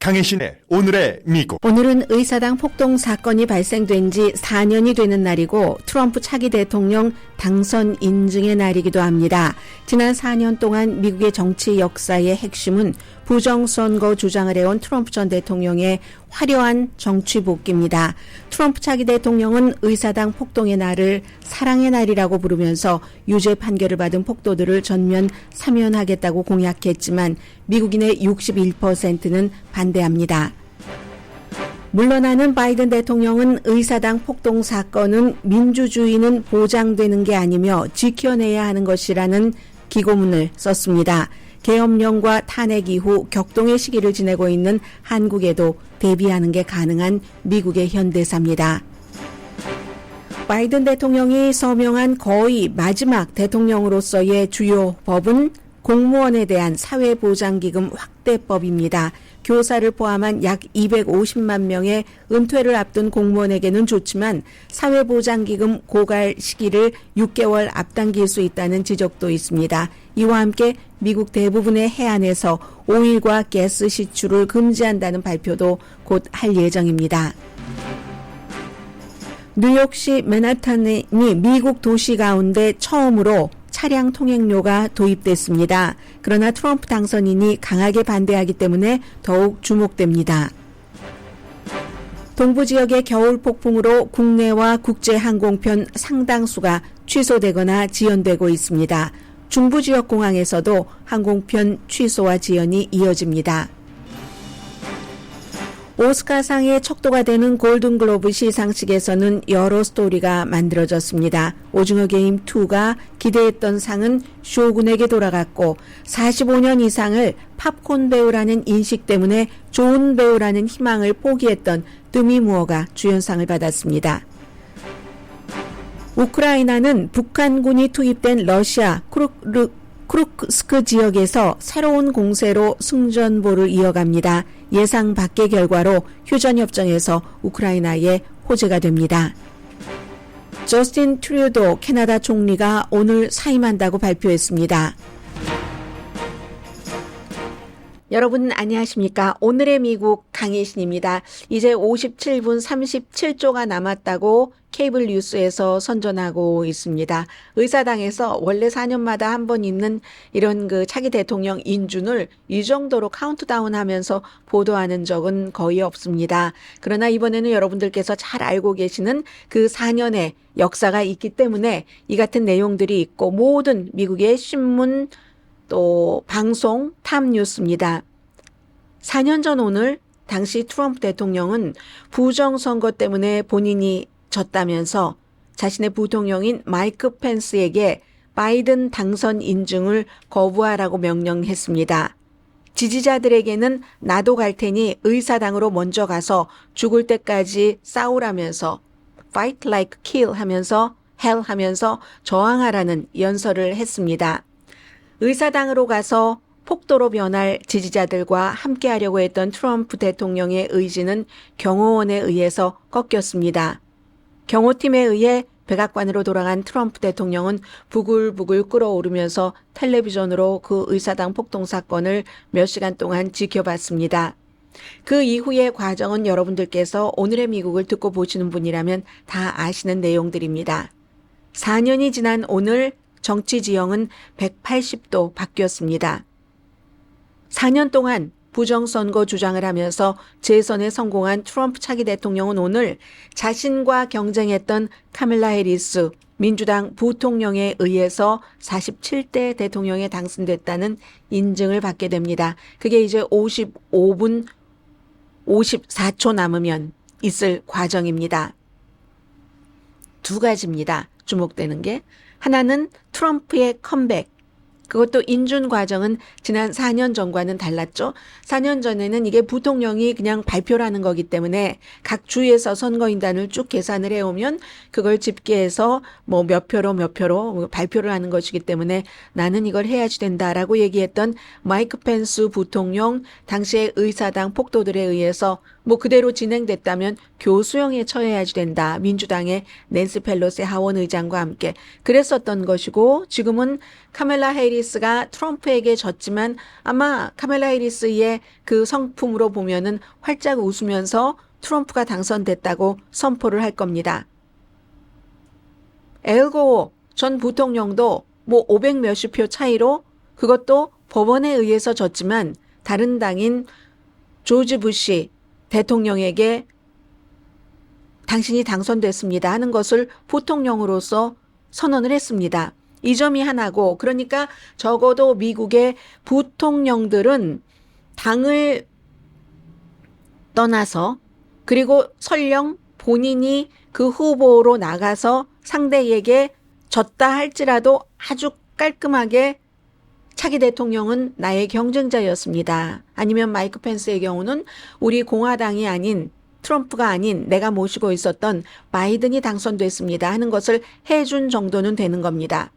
강혜신의 오늘의 미국. 오늘은 의사당 폭동 사건이 발생된 지 4년이 되는 날이고 트럼프 차기 대통령 당선 인증의 날이기도 합니다. 지난 4년 동안 미국의 정치 역사의 핵심은 부정선거 주장을 해온 트럼프 전 대통령의 화려한 정치 복귀입니다. 트럼프 차기 대통령은 의사당 폭동의 날을 사랑의 날이라고 부르면서 유죄 판결을 받은 폭도들을 전면 사면하겠다고 공약했지만 미국인의 61%는 반대합니다. 물러나는 바이든 대통령은 의사당 폭동 사건은 민주주의는 보장되는 게 아니며 지켜내야 하는 것이라는 기고문을 썼습니다. 계엄령과 탄핵 이후 격동의 시기를 지내고 있는 한국에도 대비하는 게 가능한 미국의 현대사입니다. 바이든 대통령이 서명한 거의 마지막 대통령으로서의 주요 법은 공무원에 대한 사회보장기금 확대법입니다. 교사를 포함한 약 250만 명의 은퇴를 앞둔 공무원에게는 좋지만 사회보장기금 고갈 시기를 6개월 앞당길 수 있다는 지적도 있습니다. 이와 함께 미국 대부분의 해안에서 오일과 가스 시출을 금지한다는 발표도 곧 할 예정입니다. 뉴욕시 맨하탄이 미국 도시 가운데 처음으로 차량 통행료가 도입됐습니다. 그러나 트럼프 당선인이 강하게 반대하기 때문에 더욱 주목됩니다. 동부 지역의 겨울 폭풍으로 국내와 국제 항공편 상당수가 취소되거나 지연되고 있습니다. 중부 지역 공항에서도 항공편 취소와 지연이 이어집니다. 오스카상의 척도가 되는 골든글로브 시상식에서는 여러 스토리가 만들어졌습니다. 오징어 게임 2가 기대했던 상은 쇼군에게 돌아갔고 45년 이상을 팝콘 배우라는 인식 때문에 좋은 배우라는 희망을 포기했던 드미 무어가 주연상을 받았습니다. 우크라이나는 북한군이 투입된 러시아 쿠르스크 지역에서 새로운 공세로 승전보를 이어갑니다. 예상 밖의 결과로 휴전협정에서 우크라이나의 호재가 됩니다. 저스틴 트루도 캐나다 총리가 오늘 사임한다고 발표했습니다. 여러분 안녕하십니까? 오늘의 미국 강혜신입니다. 이제 57분 37초가 남았다고 케이블 뉴스에서 선전하고 있습니다. 의사당에서 원래 4년마다 한 번 있는 이런 차기 대통령 인준을 이 정도로 카운트다운 하면서 보도하는 적은 거의 없습니다. 그러나 이번에는 여러분들께서 잘 알고 계시는 그 4년의 역사가 있기 때문에 이 같은 내용들이 있고 모든 미국의 신문 또 방송 탑뉴스입니다. 4년 전 오늘 당시 트럼프 대통령은 부정선거 때문에 본인이 졌다면서 자신의 부통령인 마이크 펜스에게 바이든 당선 인증을 거부하라고 명령했습니다. 지지자들에게는 나도 갈 테니 의사당으로 먼저 가서 죽을 때까지 싸우라면서 fight like kill 하면서 hell 하면서 저항하라는 연설을 했습니다. 의사당으로 가서 폭도로 변할 지지자들과 함께하려고 했던 트럼프 대통령의 의지는 경호원에 의해서 꺾였습니다. 경호팀에 의해 백악관으로 돌아간 트럼프 대통령은 부글부글 끓어오르면서 텔레비전으로 그 의사당 폭동 사건을 몇 시간 동안 지켜봤습니다. 그 이후의 과정은 여러분들께서 오늘의 미국을 듣고 보시는 분이라면 다 아시는 내용들입니다. 4년이 지난 오늘 정치 지형은 180도 바뀌었습니다. 4년 동안 부정선거 주장을 하면서 재선에 성공한 트럼프 차기 대통령은 오늘 자신과 경쟁했던 카밀라 해리스 민주당 부통령에 의해서 47대 대통령에 당선됐다는 인증을 받게 됩니다. 그게 이제 55분 54초 남으면 있을 과정입니다. 두 가지입니다. 주목되는 게. 하나는 트럼프의 컴백. 그것도 인준 과정은 지난 4년 전과는 달랐죠. 4년 전에는 이게 부통령이 그냥 발표를 하는 거기 때문에 각 주에서 선거인단을 쭉 계산을 해오면 그걸 집계해서 몇 표로 발표를 하는 것이기 때문에 나는 이걸 해야지 된다라고 얘기했던 마이크 펜스 부통령 당시에 의사당 폭도들에 의해서 뭐 그대로 진행됐다면 교수형에 처해야지 된다. 민주당의 낸시 펠로시 하원 의장과 함께 그랬었던 것이고, 지금은 카멜라 해리스가 트럼프에게 졌지만 아마 카멜라 해리스의 그 성품으로 보면은 활짝 웃으면서 트럼프가 당선됐다고 선포를 할 겁니다. 엘고 전 부통령도 뭐 500 몇십 표 차이로, 그것도 법원에 의해서 졌지만 다른 당인 조지 부시 대통령에게 당신이 당선됐습니다 하는 것을 부통령으로서 선언을 했습니다. 이 점이 하나고, 그러니까 적어도 미국의 부통령들은 당을 떠나서, 그리고 설령 본인이 그 후보로 나가서 상대에게 졌다 할지라도 아주 깔끔하게 차기 대통령은 나의 경쟁자였습니다. 아니면 마이크 펜스의 경우는 우리 공화당이 아닌, 트럼프가 아닌 내가 모시고 있었던 바이든이 당선됐습니다 하는 것을 해준 정도는 되는 겁니다.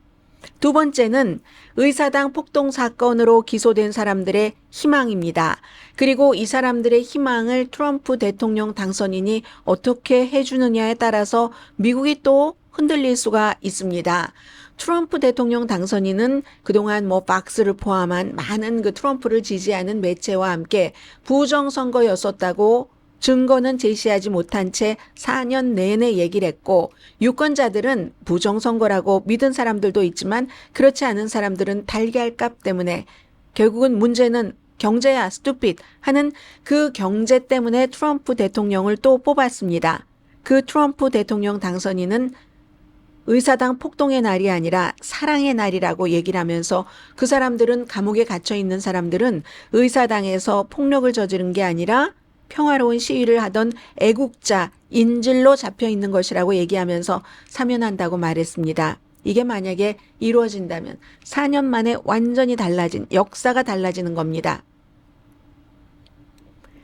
두 번째는 의사당 폭동 사건으로 기소된 사람들의 희망입니다. 그리고 이 사람들의 희망을 트럼프 대통령 당선인이 어떻게 해주느냐에 따라서 미국이 또 흔들릴 수가 있습니다. 트럼프 대통령 당선인은 그동안 뭐 박스를 포함한 많은 그 트럼프를 지지하는 매체와 함께 부정선거였었다고 증거는 제시하지 못한 채 4년 내내 얘기를 했고, 유권자들은 부정선거라고 믿은 사람들도 있지만 그렇지 않은 사람들은 달걀값 때문에, 결국은 문제는 경제야 stupid 하는 그 경제 때문에 트럼프 대통령을 또 뽑았습니다. 그 트럼프 대통령 당선인은 의사당 폭동의 날이 아니라 사랑의 날이라고 얘기를 하면서, 그 사람들은, 감옥에 갇혀 있는 사람들은 의사당에서 폭력을 저지른 게 아니라 평화로운 시위를 하던 애국자, 인질로 잡혀 있는 것이라고 얘기하면서 사면한다고 말했습니다. 이게 만약에 이루어진다면 4년 만에 완전히 달라진, 역사가 달라지는 겁니다.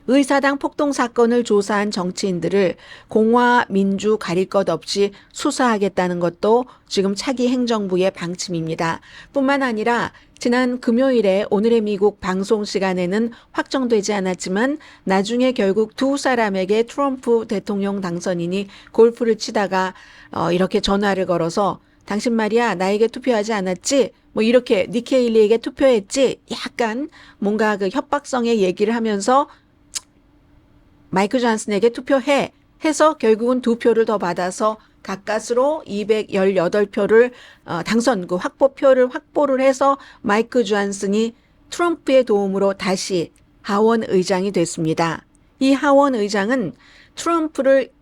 의사당 폭동 사건을 조사한 정치인들을 공화, 민주 가릴 것 없이 수사하겠다는 것도 지금 차기 행정부의 방침입니다. 뿐만 아니라 지난 금요일에 오늘의 미국 방송 시간에는 확정되지 않았지만 나중에 결국 두 사람에게 트럼프 대통령 당선인이 골프를 치다가 이렇게 전화를 걸어서, 당신 말이야 나에게 투표하지 않았지? 뭐 이렇게 니키 헤일리에게 투표했지? 약간 뭔가 그 협박성의 얘기를 하면서 마이크 존슨에게 투표해 해서 결국은 2표를 더 받아서 가까스로 218표를 당선, 그 확보표를 확보를 해서 마이크 존슨이 트럼프의 도움으로 다시 하원 의장이 됐습니다. 이 하원 의장은 트럼프를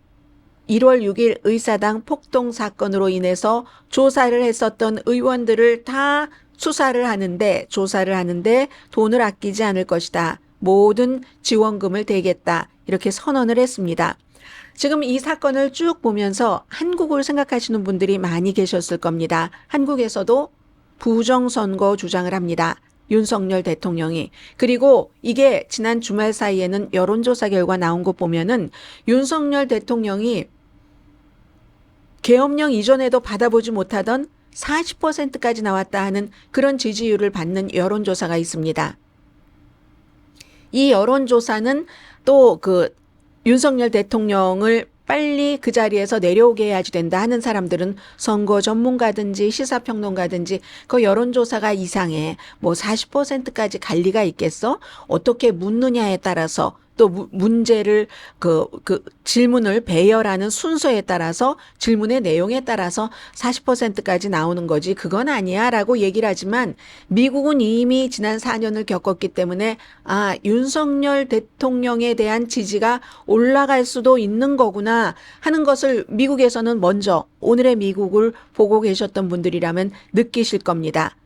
1월 6일 의사당 폭동 사건으로 인해서 조사를 했었던 의원들을 다 조사를 하는데 돈을 아끼지 않을 것이다. 모든 지원금을 대겠다. 이렇게 선언을 했습니다. 지금 이 사건을 쭉 보면서 한국을 생각하시는 분들이 많이 계셨을 겁니다. 한국에서도 부정선거 주장을 합니다. 윤석열 대통령이. 그리고 이게 지난 주말 사이에는 여론조사 결과 나온 거 보면은 윤석열 대통령이 계엄령 이전에도 받아보지 못하던 40%까지 나왔다 하는 그런 지지율을 받는 여론조사가 있습니다. 이 여론조사는 또 그 윤석열 대통령을 빨리 그 자리에서 내려오게 해야지 된다 하는 사람들은 선거 전문가든지 시사평론가든지 그 여론조사가 이상해. 뭐 40%까지 갈 리가 있겠어? 어떻게 묻느냐에 따라서 또 문제를 그 질문을 배열하는 순서에 따라서 질문의 내용에 따라서 40%까지 나오는 거지 그건 아니야 라고 얘기를 하지만 미국은 이미 지난 4년을 겪었기 때문에 윤석열 대통령에 대한 지지가 올라갈 수도 있는 거구나 하는 것을 미국에서는 먼저 오늘의 미국을 보고 계셨던 분들이라면 느끼실 겁니다.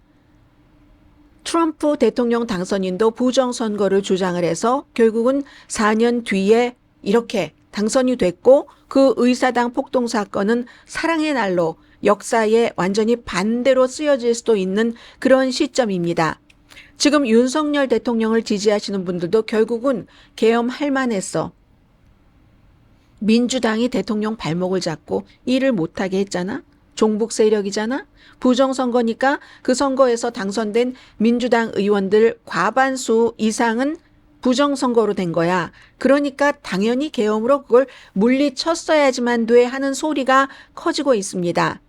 트럼프 대통령 당선인도 부정선거를 주장을 해서 결국은 4년 뒤에 이렇게 당선이 됐고 그 의사당 폭동 사건은 사랑의 날로 역사에 완전히 반대로 쓰여질 수도 있는 그런 시점입니다. 지금 윤석열 대통령을 지지하시는 분들도 결국은 계엄할 만했어. 민주당이 대통령 발목을 잡고 일을 못하게 했잖아. 종북 세력이잖아. 부정선거니까 그 선거에서 당선된 민주당 의원들 과반수 이상은 부정선거로 된 거야. 그러니까 당연히 계엄으로 그걸 물리쳤어야지만 돼 하는 소리가 커지고 있습니다.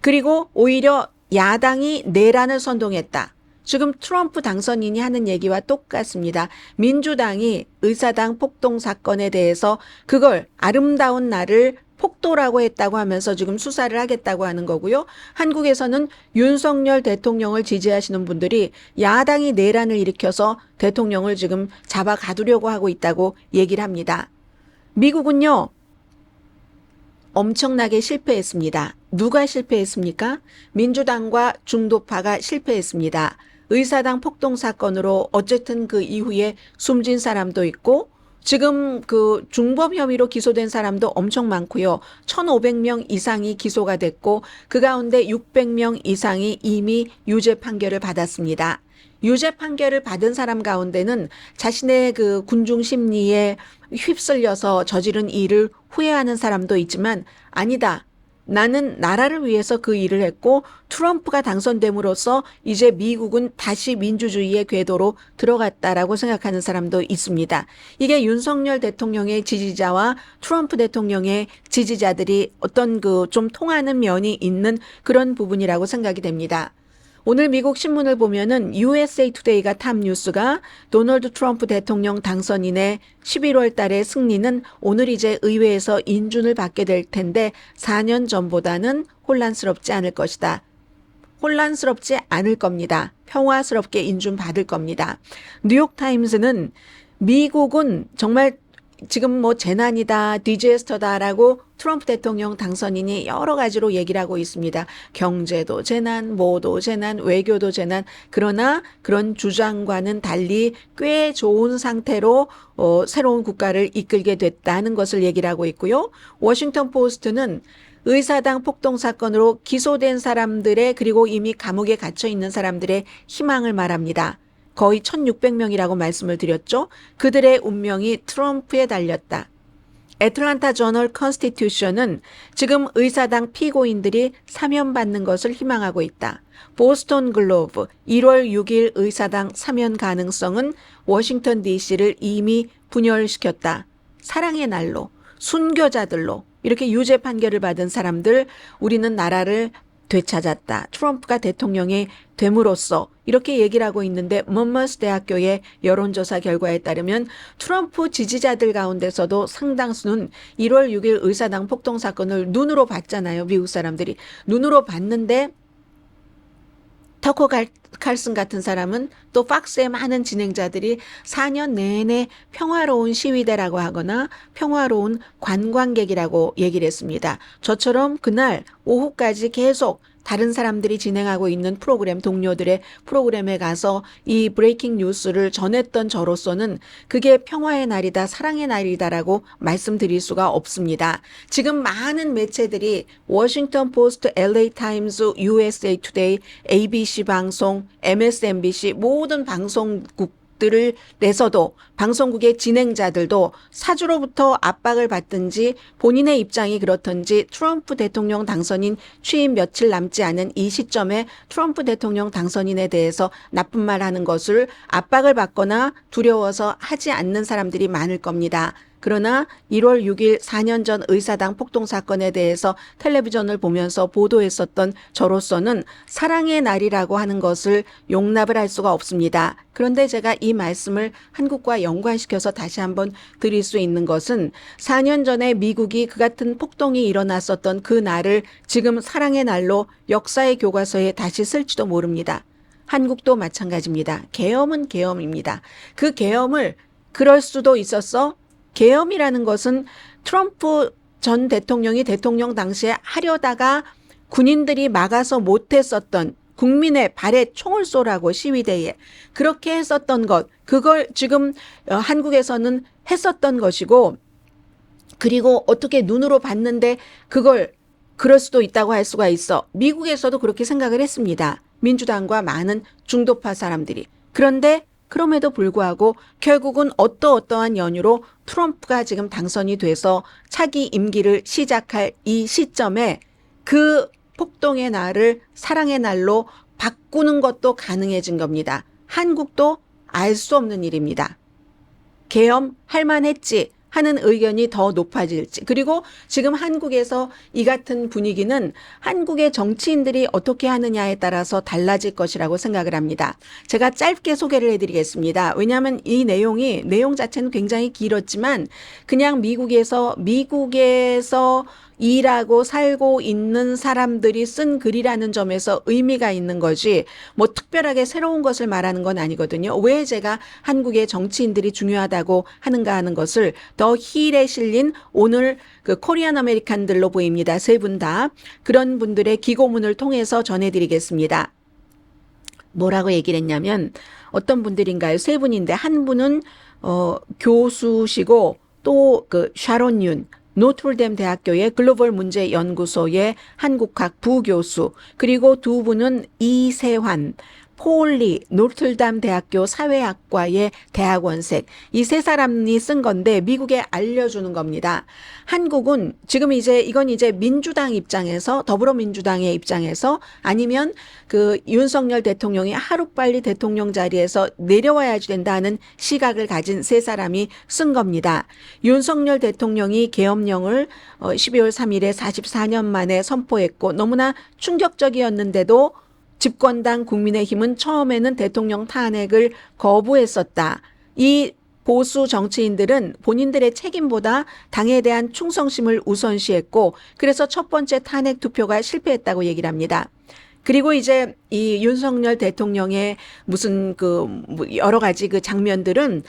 그리고 오히려 야당이 내란을 선동했다. 지금 트럼프 당선인이 하는 얘기와 똑같습니다. 민주당이 의사당 폭동 사건에 대해서 그걸 아름다운 날을 폭도라고 했다고 하면서 지금 수사를 하겠다고 하는 거고요. 한국에서는 윤석열 대통령을 지지하시는 분들이 야당이 내란을 일으켜서 대통령을 지금 잡아 가두려고 하고 있다고 얘기를 합니다. 미국은요, 엄청나게 실패했습니다. 누가 실패했습니까? 민주당과 중도파가 실패했습니다. 의사당 폭동 사건으로 어쨌든 그 이후에 숨진 사람도 있고 지금 그 중범 혐의로 기소된 사람도 엄청 많고요. 1,500명 이상이 기소가 됐고 그 가운데 600명 이상이 이미 유죄 판결을 받았습니다. 유죄 판결을 받은 사람 가운데는 자신의 그 군중 심리에 휩쓸려서 저지른 일을 후회하는 사람도 있지만 아니다. 나는 나라를 위해서 그 일을 했고 트럼프가 당선됨으로써 이제 미국은 다시 민주주의의 궤도로 들어갔다라고 생각하는 사람도 있습니다. 이게 윤석열 대통령의 지지자와 트럼프 대통령의 지지자들이 어떤 그 좀 통하는 면이 있는 그런 부분이라고 생각이 됩니다. 오늘 미국 신문을 보면은 USA 투데이가 탑 뉴스가 도널드 트럼프 대통령 당선인의 11월 달의 승리는 오늘 이제 의회에서 인준을 받게 될 텐데 4년 전보다는 혼란스럽지 않을 것이다. 혼란스럽지 않을 겁니다. 평화스럽게 인준받을 겁니다. 뉴욕타임스는 미국은 정말 지금 뭐 재난이다, 디제스터다라고 트럼프 대통령 당선인이 여러 가지로 얘기를 하고 있습니다. 경제도 재난, 뭐도 재난, 외교도 재난. 그러나 그런 주장과는 달리 꽤 좋은 상태로 새로운 국가를 이끌게 됐다는 것을 얘기를 하고 있고요. 워싱턴 포스트는 의사당 폭동 사건으로 기소된 사람들의 그리고 이미 감옥에 갇혀 있는 사람들의 희망을 말합니다. 거의 1,600명이라고 말씀을 드렸죠. 그들의 운명이 트럼프에 달렸다. 애틀란타 저널 컨스티튜션은 지금 의사당 피고인들이 사면받는 것을 희망하고 있다. 보스턴 글로브 1월 6일 의사당 사면 가능성은 워싱턴 DC를 이미 분열시켰다. 사랑의 날로, 순교자들로 이렇게 유죄 판결을 받은 사람들, 우리는 나라를 되찾았다. 트럼프가 대통령이 됨으로써 이렇게 얘기를 하고 있는데 먼머스 대학교의 여론조사 결과에 따르면 트럼프 지지자들 가운데서도 상당수는 1월 6일 의사당 폭동 사건을 눈으로 봤잖아요. 미국 사람들이. 눈으로 봤는데 터커 칼슨 같은 사람은 또 팍스의 많은 진행자들이 4년 내내 평화로운 시위대라고 하거나 평화로운 관광객이라고 얘기를 했습니다. 저처럼 그날 오후까지 계속 다른 사람들이 진행하고 있는 프로그램, 동료들의 프로그램에 가서 이 브레이킹 뉴스를 전했던 저로서는 그게 평화의 날이다, 사랑의 날이다라고 말씀드릴 수가 없습니다. 지금 많은 매체들이 워싱턴 포스트, LA 타임스, USA 투데이, ABC 방송, MSNBC 모든 방송국들을 내서도 방송국의 진행자들도 사주로부터 압박을 받든지 본인의 입장이 그렇든지 트럼프 대통령 당선인 취임 며칠 남지 않은 이 시점에 트럼프 대통령 당선인에 대해서 나쁜 말 하는 것을 압박을 받거나 두려워서 하지 않는 사람들이 많을 겁니다. 그러나 1월 6일 4년 전 의사당 폭동 사건에 대해서 텔레비전을 보면서 보도했었던 저로서는 사랑의 날이라고 하는 것을 용납을 할 수가 없습니다. 그런데 제가 이 말씀을 한국과 연관시켜서 다시 한번 드릴 수 있는 것은 4년 전에 미국이 그 같은 폭동이 일어났었던 그 날을 지금 사랑의 날로 역사의 교과서에 다시 쓸지도 모릅니다. 한국도 마찬가지입니다. 계엄은 계엄입니다. 그 계엄을 그럴 수도 있었어. 계엄이라는 것은 트럼프 전 대통령이 대통령 당시에 하려다가 군인들이 막아서 못했었던 국민의 발에 총을 쏘라고 시위대에 그렇게 했었던 것, 그걸 지금 한국에서는 했었던 것이고 그리고 어떻게 눈으로 봤는데 그걸 그럴 수도 있다고 할 수가 있어. 미국에서도 그렇게 생각을 했습니다. 민주당과 많은 중도파 사람들이. 그런데 그럼에도 불구하고 결국은 어떠한 연유로 트럼프가 지금 당선이 돼서 차기 임기를 시작할 이 시점에 그 폭동의 날을 사랑의 날로 바꾸는 것도 가능해진 겁니다. 한국도 알 수 없는 일입니다. 계엄할 만했지 하는 의견이 더 높아질지. 그리고 지금 한국에서 이 같은 분위기는 한국의 정치인들이 어떻게 하느냐에 따라서 달라질 것이라고 생각을 합니다. 제가 짧게 소개를 해드리겠습니다. 왜냐하면 이 내용 자체는 굉장히 길었지만 그냥 미국에서 일하고 살고 있는 사람들이 쓴 글이라는 점에서 의미가 있는 거지 뭐 특별하게 새로운 것을 말하는 건 아니거든요. 왜 제가 한국의 정치인들이 중요하다고 하는가 하는 것을 더 힐에 실린 오늘 그 코리안 아메리칸들로 보입니다. 세 분 다 그런 분들의 기고문을 통해서 전해드리겠습니다. 뭐라고 얘기를 했냐면 어떤 분들인가요? 세 분인데 한 분은 교수시고 또 그 샤론 윤 노트르담 대학교의 글로벌 문제 연구소의 한국학 부교수, 그리고 두 분은 이세환 폴리 노트르담 대학교 사회학과의 대학원생, 이 세 사람이 쓴 건데 미국에 알려주는 겁니다. 한국은 지금 이건 민주당 입장에서, 더불어민주당의 입장에서, 아니면 그 윤석열 대통령이 하루빨리 대통령 자리에서 내려와야지 된다는 시각을 가진 세 사람이 쓴 겁니다. 윤석열 대통령이 계엄령을 12월 3일에 44년 만에 선포했고 너무나 충격적이었는데도 집권당 국민의힘은 처음에는 대통령 탄핵을 거부했었다. 이 보수 정치인들은 본인들의 책임보다 당에 대한 충성심을 우선시했고 그래서 첫 번째 탄핵 투표가 실패했다고 얘기를 합니다. 그리고 이제 이 윤석열 대통령의 무슨 여러 가지 그 장면들은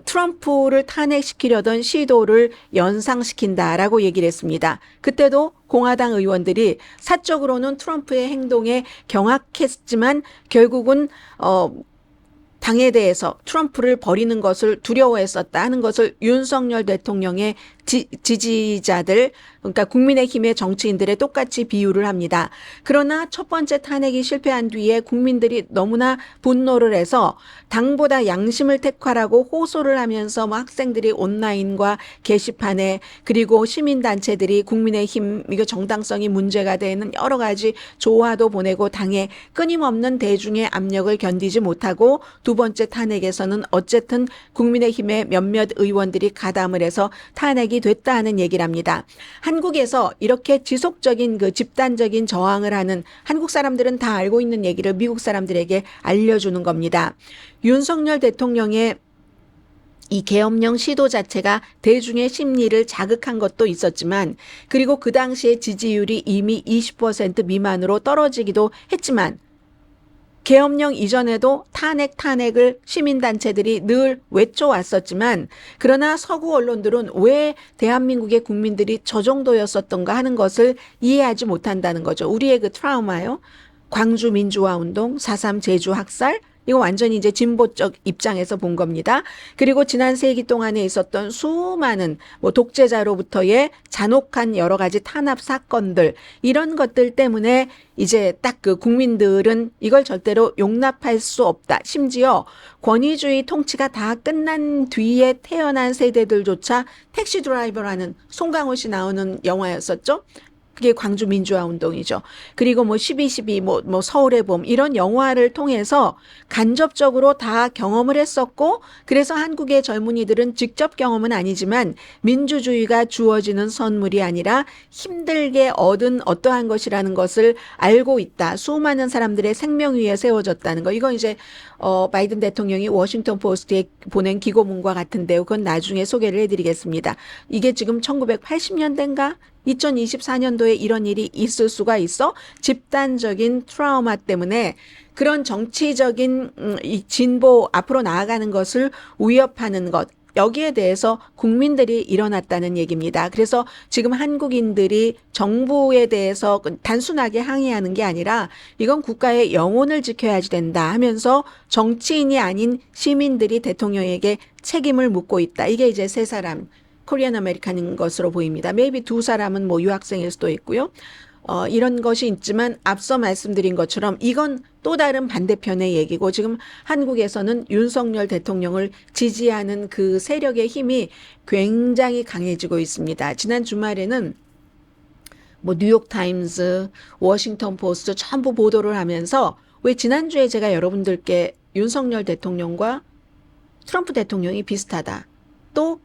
트럼프를 탄핵시키려던 시도를 연상시킨다라고 얘기를 했습니다. 그때도 공화당 의원들이 사적으로는 트럼프의 행동에 경악했지만 결국은 당에 대해서 트럼프를 버리는 것을 두려워했었다 하는 것을 윤석열 대통령의 지지자들, 그러니까 국민의힘의 정치인들의 똑같이 비유를 합니다. 그러나 첫 번째 탄핵이 실패한 뒤에 국민들이 너무나 분노를 해서 당보다 양심을 택하라고 호소를 하면서 학생들이 온라인과 게시판에, 그리고 시민단체들이 국민의힘 이거 정당성이 문제가 되는 여러 가지 조화도 보내고 당에 끊임없는 대중의 압력을 견디지 못하고 두 번째 탄핵에서는 어쨌든 국민의힘의 몇몇 의원들이 가담을 해서 탄핵이 됐다 하는 얘기를 합니다. 한국에서 이렇게 지속적인 그 집단적인 저항을 하는, 한국 사람들은 다 알고 있는 얘기를 미국 사람들에게 알려주는 겁니다. 윤석열 대통령의 이 계엄령 시도 자체가 대중의 심리를 자극한 것도 있었지만, 그리고 그 당시에 지지율이 이미 20% 미만으로 떨어지기도 했지만, 계엄령 이전에도 탄핵을 시민단체들이 늘 외쳐왔었지만, 그러나 서구 언론들은 왜 대한민국의 국민들이 저 정도였었던가 하는 것을 이해하지 못한다는 거죠. 우리의 그 트라우마요. 광주 민주화운동, 4.3 제주 학살, 이거 완전히 이제 진보적 입장에서 본 겁니다. 그리고 지난 세기 동안에 있었던 수많은 독재자로부터의 잔혹한 여러 가지 탄압 사건들, 이런 것들 때문에 이제 딱 그 국민들은 이걸 절대로 용납할 수 없다. 심지어 권위주의 통치가 다 끝난 뒤에 태어난 세대들조차 택시 드라이버라는 송강호 씨 나오는 영화였었죠. 그게 광주 민주화 운동이죠. 그리고 12.12, 서울의 봄, 이런 영화를 통해서 간접적으로 다 경험을 했었고, 그래서 한국의 젊은이들은 직접 경험은 아니지만 민주주의가 주어지는 선물이 아니라 힘들게 얻은 어떠한 것이라는 것을 알고 있다. 수많은 사람들의 생명 위에 세워졌다는 거. 이건 이제 바이든 대통령이 워싱턴 포스트에 보낸 기고문과 같은데요. 그건 나중에 소개를 해드리겠습니다. 이게 지금 1980년대인가? 2024년도에 이런 일이 있을 수가 있어? 집단적인 트라우마 때문에 그런 정치적인 이 진보 앞으로 나아가는 것을 위협하는 것, 여기에 대해서 국민들이 일어났다는 얘기입니다. 그래서 지금 한국인들이 정부에 대해서 단순하게 항의하는 게 아니라 이건 국가의 영혼을 지켜야지 된다 하면서 정치인이 아닌 시민들이 대통령에게 책임을 묻고 있다. 이게 이제 세 사람 코리안 아메리칸인 것으로 보입니다. maybe 두 사람은 유학생일 수도 있고요. 이런 것이 있지만 앞서 말씀드린 것처럼 이건 또 다른 반대편의 얘기고, 지금 한국에서는 윤석열 대통령을 지지하는 그 세력의 힘이 굉장히 강해지고 있습니다. 지난 주말에는 뉴욕타임스, 워싱턴 포스트 전부 보도를 하면서, 왜 지난주에 제가 여러분들께 윤석열 대통령과 트럼프 대통령이 비슷하다. 또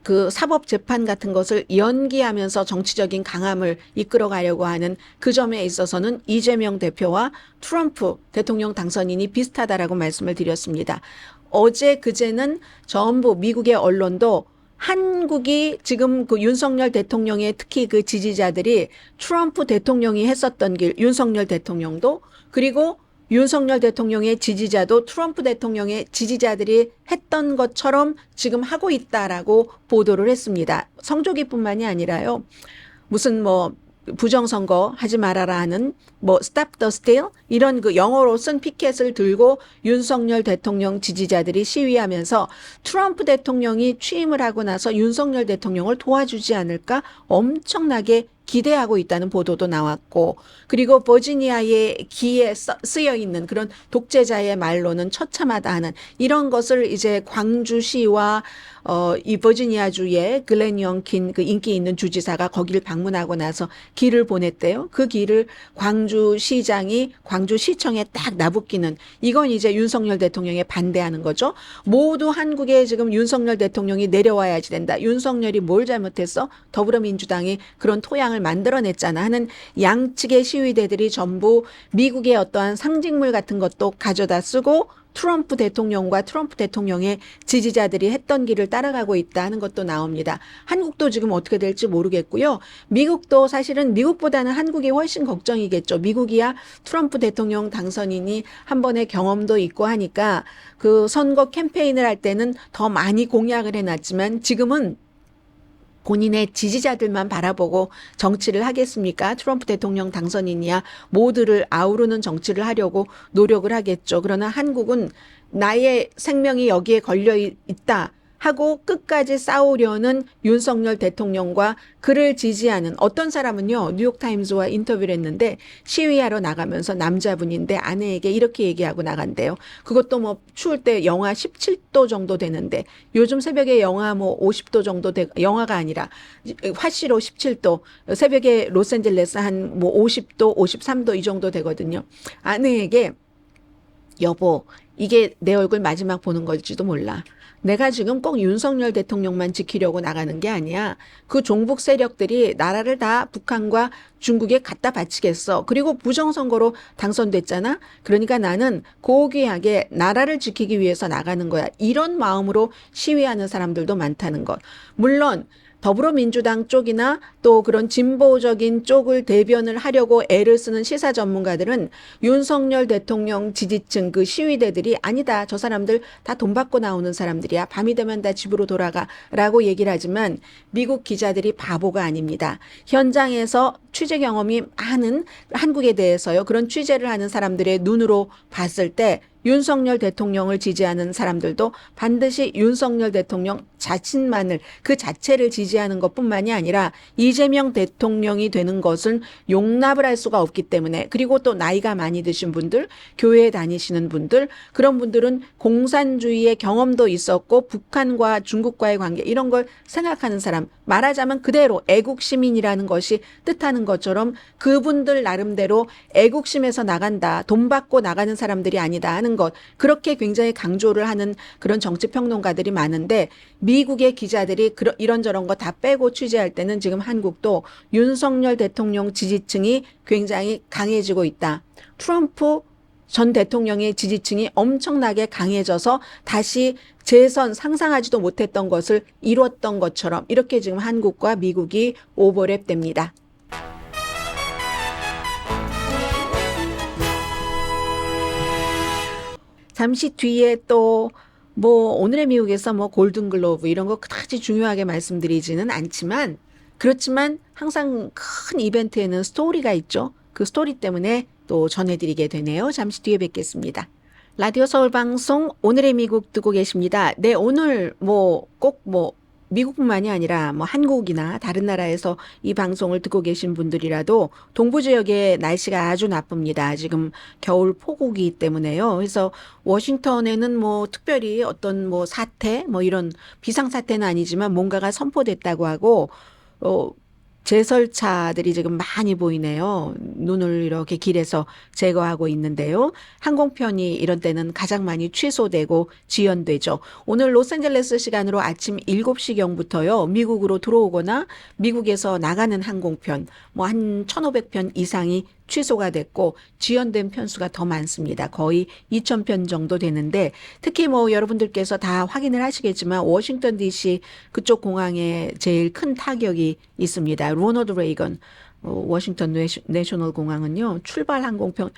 그 사법 재판 같은 것을 연기하면서 정치적인 강함을 이끌어 가려고 하는 그 점에 있어서는 이재명 대표와 트럼프 대통령 당선인이 비슷하다라고 말씀을 드렸습니다. 어제 그제는 전부 미국의 언론도 한국이 지금 그 윤석열 대통령의 특히 그 지지자들이 트럼프 대통령이 했었던 길, 윤석열 대통령도 그리고 윤석열 대통령의 지지자도 트럼프 대통령의 지지자들이 했던 것처럼 지금 하고 있다라고 보도를 했습니다. 성조기뿐만이 아니라요. 무슨 뭐 부정선거 하지 말아라 하는 뭐 Stop the Steal 이런 그 영어로 쓴 피켓을 들고 윤석열 대통령 지지자들이 시위하면서 트럼프 대통령이 취임을 하고 나서 윤석열 대통령을 도와주지 않을까 엄청나게 기대하고 있다는 보도도 나왔고 그리고 버지니아의 기에 쓰여 있는 그런 독재자의 말로는 처참하다 하는 이런 것을 이제 광주시와 이 버지니아주의 글렌 영킨 그 인기 있는 주지사가 거기를 방문하고 나서 길을 보냈대요. 그 길을 광주시장이 광주시청에 딱 나부끼는 이건 이제 윤석열 대통령에 반대하는 거죠. 모두 한국에 지금 윤석열 대통령이 내려와야지 된다. 윤석열이 뭘 잘못했어? 더불어민주당이 그런 토양을 만들어냈잖아 하는 양측의 시위대들이 전부 미국의 어떠한 상징물 같은 것도 가져다 쓰고 트럼프 대통령과 트럼프 대통령의 지지자들이 했던 길을 따라가고 있다 하는 것도 나옵니다. 한국도 지금 어떻게 될지 모르겠고요. 미국도 사실은 미국보다는 한국이 훨씬 걱정이겠죠. 미국이야 트럼프 대통령 당선인이 한 번의 경험도 있고 하니까 그 선거 캠페인을 할 때는 더 많이 공약을 해놨지만 지금은 본인의 지지자들만 바라보고 정치를 하겠습니까? 트럼프 대통령 당선인이야 모두를 아우르는 정치를 하려고 노력을 하겠죠. 그러나 한국은 나의 생명이 여기에 걸려 있다 하고 끝까지 싸우려는 윤석열 대통령과 그를 지지하는 어떤 사람은요. 뉴욕타임즈와 인터뷰를 했는데 시위하러 나가면서 남자분인데 아내에게 이렇게 얘기하고 나간대요. 그것도 뭐 추울 때 영하 17도 정도 되는데 요즘 새벽에 영하 뭐 50도 정도 영하가 아니라 화씨로 17도 새벽에 로스앤젤레스 한 뭐 50도 53도 이 정도 되거든요. 아내에게 여보 이게 내 얼굴 마지막 보는 걸지도 몰라. 내가 지금 꼭 윤석열 대통령만 지키려고 나가는 게 아니야. 그 종북 세력들이 나라를 다 북한과 중국에 갖다 바치겠어. 그리고 부정선거로 당선됐잖아. 그러니까 나는 고귀하게 나라를 지키기 위해서 나가는 거야. 이런 마음으로 시위하는 사람들도 많다는 것. 물론 더불어민주당 쪽이나 또 그런 진보적인 쪽을 대변을 하려고 애를 쓰는 시사 전문가들은 윤석열 대통령 지지층 그 시위대들이 아니다. 저 사람들 다 돈 받고 나오는 사람들이야. 밤이 되면 다 집으로 돌아가라고 얘기를 하지만 미국 기자들이 바보가 아닙니다. 현장에서 취재 경험이 많은 한국에 대해서요. 그런 취재를 하는 사람들의 눈으로 봤을 때 윤석열 대통령을 지지하는 사람들도 반드시 윤석열 대통령 자신만을 그 자체를 지지하는 것뿐만이 아니라 이재명 대통령이 되는 것은 용납을 할 수가 없기 때문에 그리고 또 나이가 많이 드신 분들, 교회에 다니시는 분들 그런 분들은 공산주의의 경험도 있었고 북한과 중국과의 관계 이런 걸 생각하는 사람 말하자면 그대로 애국시민이라는 것이 뜻하는 것처럼 그분들 나름대로 애국심에서 나간다. 돈 받고 나가는 사람들이 아니다 하는 것. 그렇게 굉장히 강조를 하는 그런 정치평론가들이 많은데 미국의 기자들이 이런저런 거 다 빼고 취재할 때는 지금 한국도 윤석열 대통령 지지층이 굉장히 강해지고 있다. 트럼프 전 대통령의 지지층이 엄청나게 강해져서 다시 재선 상상하지도 못했던 것을 이뤘던 것처럼 이렇게 지금 한국과 미국이 오버랩됩니다. 잠시 뒤에 또 뭐 오늘의 미국에서 뭐 골든글로브 이런 거 그다지 중요하게 말씀드리지는 않지만 그렇지만 항상 큰 이벤트에는 스토리가 있죠. 그 스토리 때문에 또 전해드리게 되네요. 잠시 뒤에 뵙겠습니다. 라디오 서울 방송 오늘의 미국 듣고 계십니다. 네, 오늘 꼭 미국뿐만이 아니라 한국이나 다른 나라에서 이 방송을 듣고 계신 분들이라도 동부 지역의 날씨가 아주 나쁩니다. 지금 겨울 폭우기 때문에요. 그래서 워싱턴에는 특별히 어떤 사태 이런 비상사태는 아니지만 뭔가가 선포됐다고 하고 제설차들이 지금 많이 보이네요. 눈을 이렇게 길에서 제거하고 있는데요. 항공편이 이런 때는 가장 많이 취소되고 지연되죠. 오늘 로스앤젤레스 시간으로 아침 7시경부터요. 미국으로 들어오거나 미국에서 나가는 항공편 뭐 한 1,500편 이상이 취소가 됐고 지연된 편수가 더 많습니다. 거의 2,000편 정도 되는데 특히 뭐 여러분들께서 다 확인을 하시겠지만 워싱턴 DC 그쪽 공항에 제일 큰 타격이 있습니다. 로너드 레이건 워싱턴 내셔널 공항은요. 출발 항공편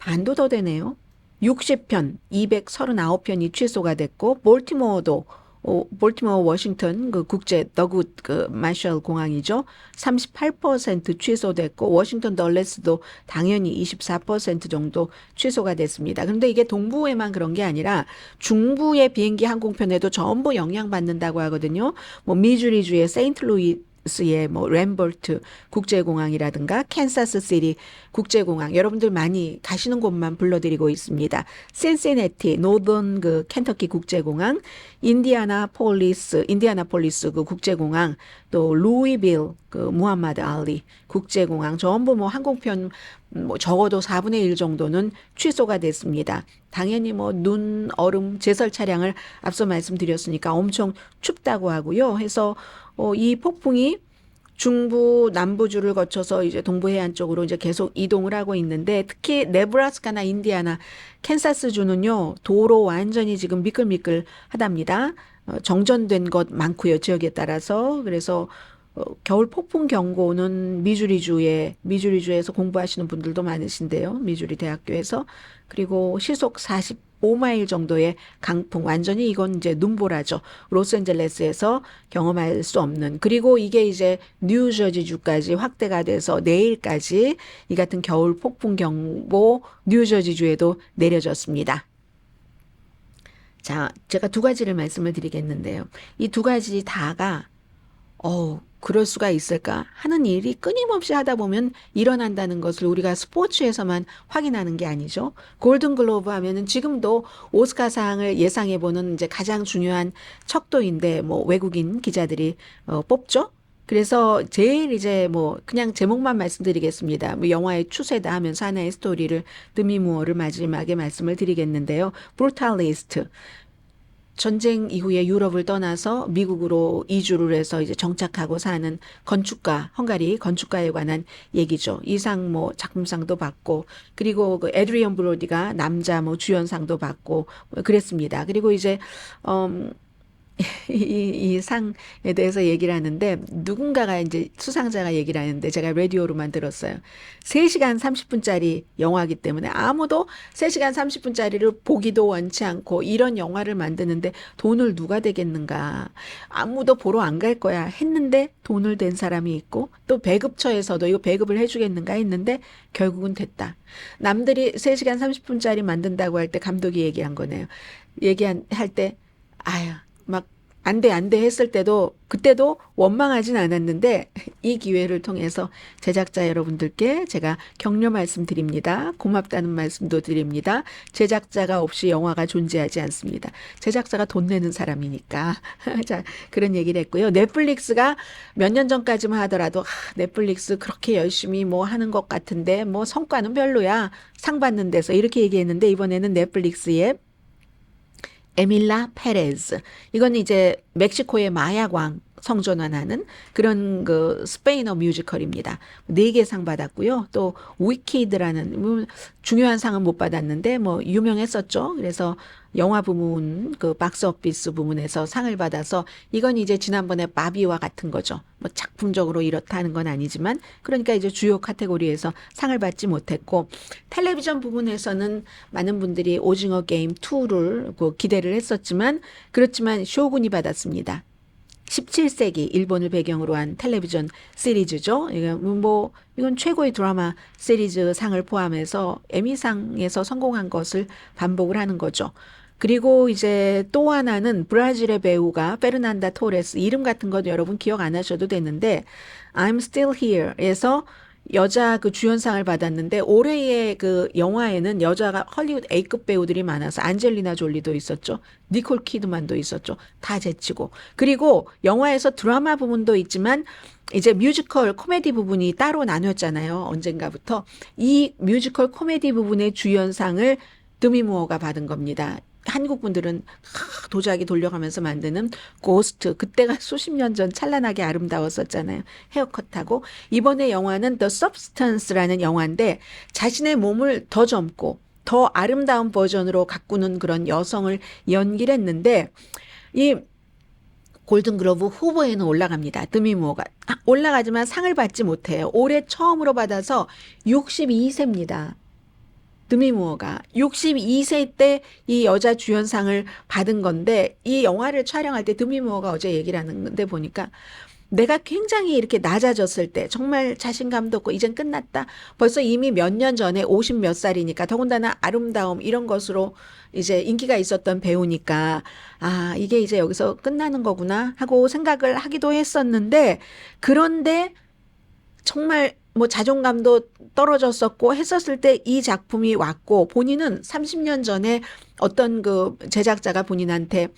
반도 더 되네요. 60편, 239편이 취소가 됐고 볼티모어 워싱턴 그 국제 더굿 그 마셜 공항이죠. 38% 취소됐고 워싱턴 덜레스도 당연히 24% 정도 취소가 됐습니다. 그런데 이게 동부에만 그런 게 아니라 중부의 비행기 항공편에도 전부 영향받는다고 하거든요. 뭐 미주리주의 세인트루이스의 뭐 램버트 국제공항이라든가 캔사스시티 국제공항 여러분들 많이 가시는 곳만 불러드리고 있습니다. 신시내티 노던 그 켄터키 국제공항, 인디아나폴리스 그 국제공항, 또 루이빌 그 무함마드 알리 국제공항 전부 뭐 항공편 뭐 적어도 4분의 1 정도는 취소가 됐습니다. 당연히 뭐 눈, 얼음, 제설 차량을 앞서 말씀드렸으니까 엄청 춥다고 하고요. 해서 이 폭풍이 중부 남부주를 거쳐서 이제 동부 해안 쪽으로 이제 계속 이동을 하고 있는데 특히 네브라스카나 인디아나, 캔사스주는요. 도로 완전히 지금 미끌미끌하답니다. 정전된 것 많고요. 지역에 따라서. 그래서 겨울 폭풍 경고는 미주리주에서 공부하시는 분들도 많으신데요. 미주리 대학교에서. 그리고 시속 45마일 정도의 강풍. 완전히 이건 이제 눈보라죠. 로스앤젤레스에서 경험할 수 없는. 그리고 이게 이제 뉴저지주까지 확대가 돼서 내일까지 이 같은 겨울 폭풍 경보 뉴저지주에도 내려졌습니다. 자, 제가 두 가지를 말씀을 드리겠는데요. 이 두 가지 다가 그럴 수가 있을까 하는 일이 끊임없이 하다 보면 일어난다는 것을 우리가 스포츠에서만 확인하는 게 아니죠. 골든글로브 하면은 지금도 오스카상을 예상해보는 이제 가장 중요한 척도인데 뭐 외국인 기자들이 뽑죠. 그래서 제일 이제 뭐 그냥 제목만 말씀드리겠습니다. 뭐 영화의 추세다 하면서 하나의 스토리를 드미 무어를 마지막에 말씀을 드리겠는데요. 브루탈리스트. 전쟁 이후에 유럽을 떠나서 미국으로 이주를 해서 이제 정착하고 사는 건축가, 헝가리 건축가에 관한 얘기죠. 이상 뭐 작품상도 받고, 그리고 그 에드리언 브로디가 남자 뭐 주연상도 받고 그랬습니다. 그리고 이제 이 상에 대해서 얘기를 하는데 누군가가 이제 수상자가 얘기를 하는데 제가 라디오로만 들었어요. 3시간 30분짜리 영화이기 때문에 아무도 3시간 30분짜리를 보기도 원치 않고 이런 영화를 만드는데 돈을 누가 대겠는가. 아무도 보러 안 갈 거야 했는데 돈을 댄 사람이 있고 또 배급처에서도 이거 배급을 해주겠는가 했는데 결국은 됐다. 남들이 3시간 30분짜리 만든다고 할 때 감독이 얘기한 거네요. 얘기할 때 아유 막 안 돼 했을 때도 그때도 원망하진 않았는데 이 기회를 통해서 제작자 여러분들께 제가 격려 말씀드립니다. 고맙다는 말씀도 드립니다. 제작자가 없이 영화가 존재하지 않습니다. 제작자가 돈 내는 사람이니까. 자, 그런 얘기를 했고요. 넷플릭스가 몇 년 전까지만 하더라도 넷플릭스 그렇게 열심히 뭐 하는 것 같은데 뭐 성과는 별로야. 상 받는 데서 이렇게 얘기했는데 이번에는 넷플릭스에 에밀라 페레즈. 이건 이제 멕시코의 마야광 성전환하는 그런 그 스페인어 뮤지컬입니다. 4개 상 받았고요. 또 위키드라는 중요한 상은 못 받았는데 뭐 유명했었죠. 그래서 영화 부문 그 박스오피스 부문에서 상을 받아서 이건 이제 지난번에 바비와 같은 거죠. 뭐 작품적으로 이렇다 하는 건 아니지만 그러니까 이제 주요 카테고리에서 상을 받지 못했고 텔레비전 부분에서는 많은 분들이 오징어 게임 2를 기대를 했었지만 그렇지만 쇼군이 받았습니다. 17세기 일본을 배경으로 한 텔레비전 시리즈죠. 이건 최고의 드라마 시리즈 상을 포함해서 에미상에서 성공한 것을 반복을 하는 거죠. 그리고 이제 또 하나는 브라질의 배우가 페르난다 토레스 이름 같은 건 여러분 기억 안 하셔도 되는데 I'm Still Here에서 여자 그 주연상을 받았는데 올해의 그 영화에는 여자가 헐리우드 A급 배우들이 많아서 안젤리나 졸리도 있었죠. 니콜 키드만도 있었죠. 다 제치고. 그리고 영화에서 드라마 부분도 있지만 이제 뮤지컬 코미디 부분이 따로 나눴잖아요. 언젠가부터. 이 뮤지컬 코미디 부분의 주연상을 드미 무어가 받은 겁니다. 한국 분들은 도자기 돌려가면서 만드는 고스트, 그때가 수십 년 전 찬란하게 아름다웠었잖아요. 헤어컷하고. 이번에 영화는 The Substance라는 영화인데 자신의 몸을 더 젊고 더 아름다운 버전으로 가꾸는 그런 여성을 연기를 했는데 이 골든글러브 후보에는 올라갑니다. 드미 무어가. 올라가지만 상을 받지 못해요. 올해 처음으로 받아서 62세입니다. 드미 무어가 62세 때 이 여자 주연상을 받은 건데 이 영화를 촬영할 때 드미 무어가 어제 얘기를 하는데 보니까 내가 굉장히 이렇게 낮아졌을 때 정말 자신감도 없고 이젠 끝났다. 벌써 이미 몇 년 전에 50 몇 살이니까 더군다나 아름다움 이런 것으로 이제 인기가 있었던 배우니까 아, 이게 이제 여기서 끝나는 거구나 하고 생각을 하기도 했었는데 그런데 정말 뭐 자존감도 떨어졌었고 했었을 때 이 작품이 왔고 본인은 30년 전에 어떤 그 제작자가 본인한테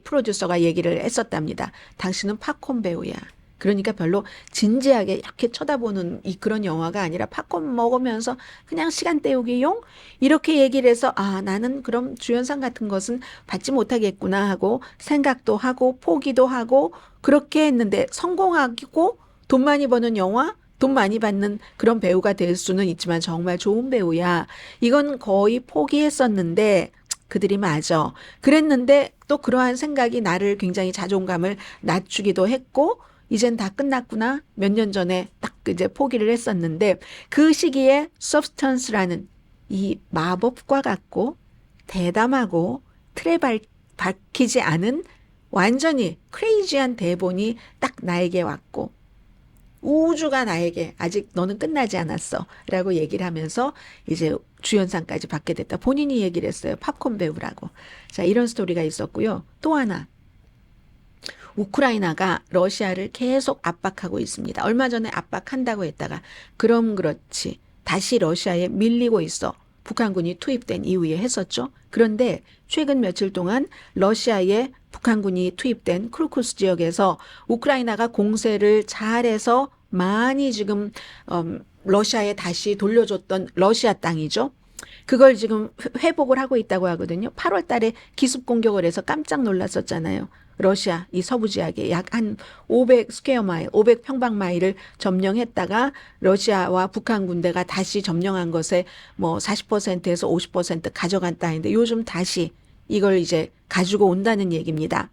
프로듀서가 얘기를 했었답니다. 당신은 팝콘 배우야. 그러니까 별로 진지하게 이렇게 쳐다보는 그런 영화가 아니라 팝콘 먹으면서 그냥 시간 때우기용 이렇게 얘기를 해서 아 나는 그럼 주연상 같은 것은 받지 못하겠구나 하고 생각도 하고 포기도 하고 그렇게 했는데 성공하고 돈 많이 버는 영화 돈 많이 받는 그런 배우가 될 수는 있지만 정말 좋은 배우야. 이건 거의 포기했었는데 그들이 맞아. 그랬는데 또 그러한 생각이 나를 굉장히 자존감을 낮추기도 했고 이젠 다 끝났구나. 몇 년 전에 딱 이제 포기를 했었는데 그 시기에 Substance라는 이 마법과 같고 대담하고 틀에 박히지 않은 완전히 크레이지한 대본이 딱 나에게 왔고 우주가 나에게 아직 너는 끝나지 않았어 라고 얘기를 하면서 이제 주연상까지 받게 됐다. 본인이 얘기를 했어요. 팝콘 배우라고. 자, 이런 스토리가 있었고요. 또 하나. 우크라이나가 러시아를 계속 압박하고 있습니다. 얼마 전에 압박한다고 했다가 그럼 그렇지. 다시 러시아에 밀리고 있어. 북한군이 투입된 이후에 했었죠. 그런데 최근 며칠 동안 러시아에 북한군이 투입된 크루쿠스 지역에서 우크라이나가 공세를 잘해서 많이 지금 러시아에 다시 돌려줬던 러시아 땅이죠. 그걸 지금 회복을 하고 있다고 하거든요. 8월 달에 기습 공격을 해서 깜짝 놀랐었잖아요. 러시아 이 서부 지역에 약 한 500 스퀘어 마일, 500 평방 마일을 점령했다가 러시아와 북한 군대가 다시 점령한 것에 뭐 40%에서 50% 가져간다는데 요즘 다시 이걸 이제 가지고 온다는 얘기입니다.